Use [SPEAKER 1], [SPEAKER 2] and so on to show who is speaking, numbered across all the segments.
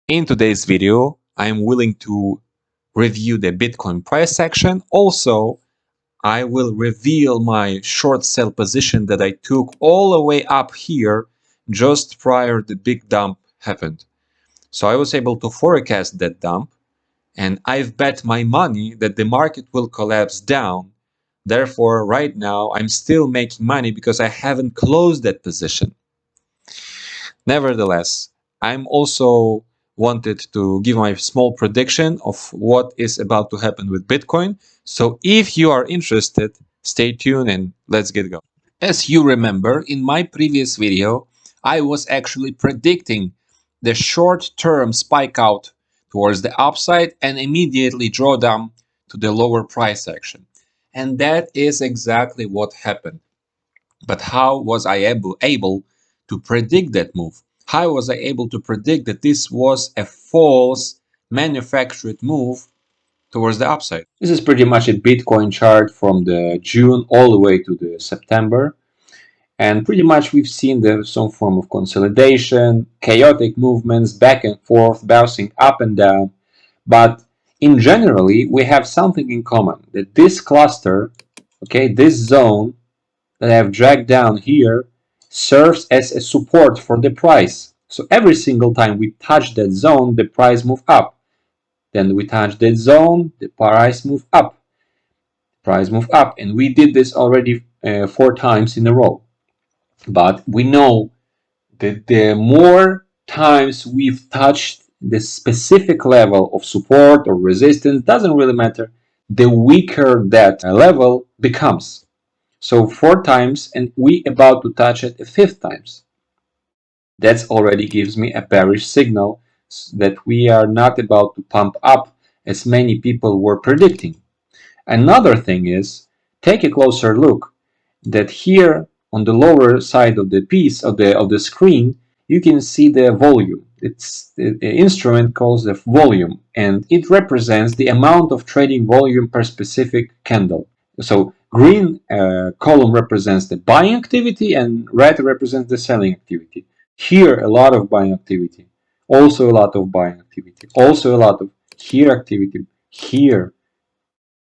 [SPEAKER 1] In today's video, I'm willing to review the Bitcoin price action. Also, I will reveal my short sell position that I took all the way up here just prior the big dump happened. So I was able to forecast that dump, and I've bet my money that the market will collapse down. Therefore, right now, I'm still making money because I haven't closed that position. Nevertheless, I'm also wanted to give my small prediction of what is about to happen with Bitcoin. So if you are interested, stay tuned and let's get going. As you remember, in my previous video, I was actually predicting the short-term spike out towards the upside and immediately draw down to the lower price action. And that is exactly what happened. But how was I able to predict that move? How was I able to predict that this was a false manufactured move towards the upside? This is pretty much a Bitcoin chart from the June all the way to the September. And pretty much we've seen some form of consolidation, chaotic movements back and forth, bouncing up and down. But in generally, we have something in common, that this cluster, okay, this zone that I have dragged down here serves as a support for the price. So every single time we touch that zone, the price moves up. Then we touch that zone, the price moves up. Price move up. And we did this already 4 times in a row. But we know that the more times we've touched the specific level of support or resistance, doesn't really matter, the weaker that level becomes. So 4 times, and we about to touch it a 5th times. That already gives me a bearish signal that we are not about to pump up as many people were predicting. Another thing is, take a closer look, that here on the lower side of the piece of the screen, you can see the volume. It's the instrument calls the volume, and it represents the amount of trading volume per specific candle. So green column represents the buying activity and red represents the selling activity. Here a lot of buying activity, also a lot of buying activity, also a lot of here activity, here.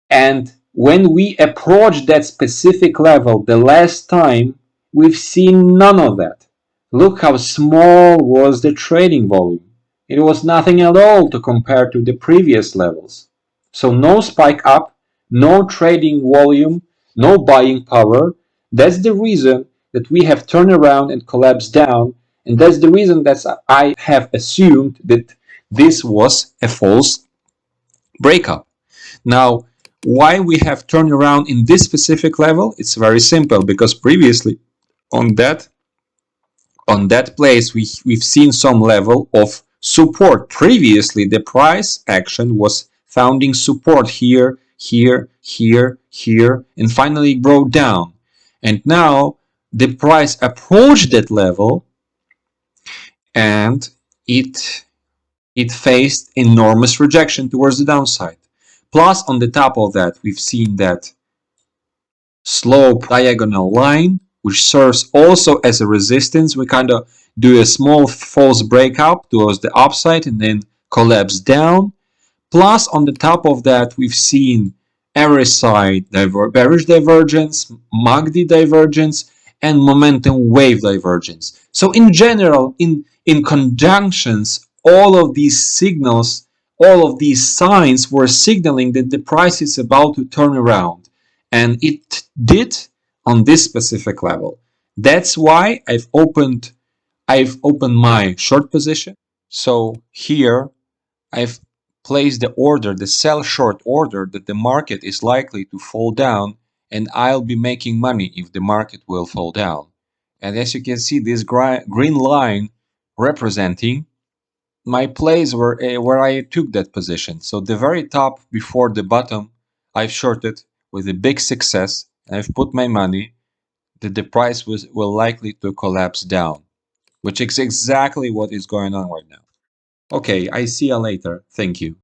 [SPEAKER 1] And when we approach that specific level the last time, we've seen none of that. Look how small was the trading volume. It was nothing at all to compare to the previous levels. So no spike up, no trading volume, no buying power. That's the reason that we have turned around and collapsed down. And that's the reason that I have assumed that this was a false breakup. Now, why we have turned around in this specific level? It's very simple, because previously on that place we've seen some level of support. Previously the price action was founding support here, here, here, here, and finally broke down. And now the price approached that level and it faced enormous rejection towards the downside. Plus, on the top of that, we've seen that slope diagonal line, which serves also as a resistance. We kind of do a small false breakout towards the upside and then collapse down. Plus, on the top of that, we've seen RSI bearish divergence, MACD divergence, and momentum wave divergence. So in general, in conjunctions, all of these signals, all of these signs were signaling that the price is about to turn around. And it did on this specific level. That's why I've opened my short position. So here I've placed the order, the sell short order, that the market is likely to fall down, and I'll be making money if the market will fall down. And as you can see, this green line representing my place where I took that position. So the very top before the bottom, I've shorted with a big success. I've put my money that the price will likely to collapse down, which is exactly what is going on right now. Okay, I see you later. Thank you.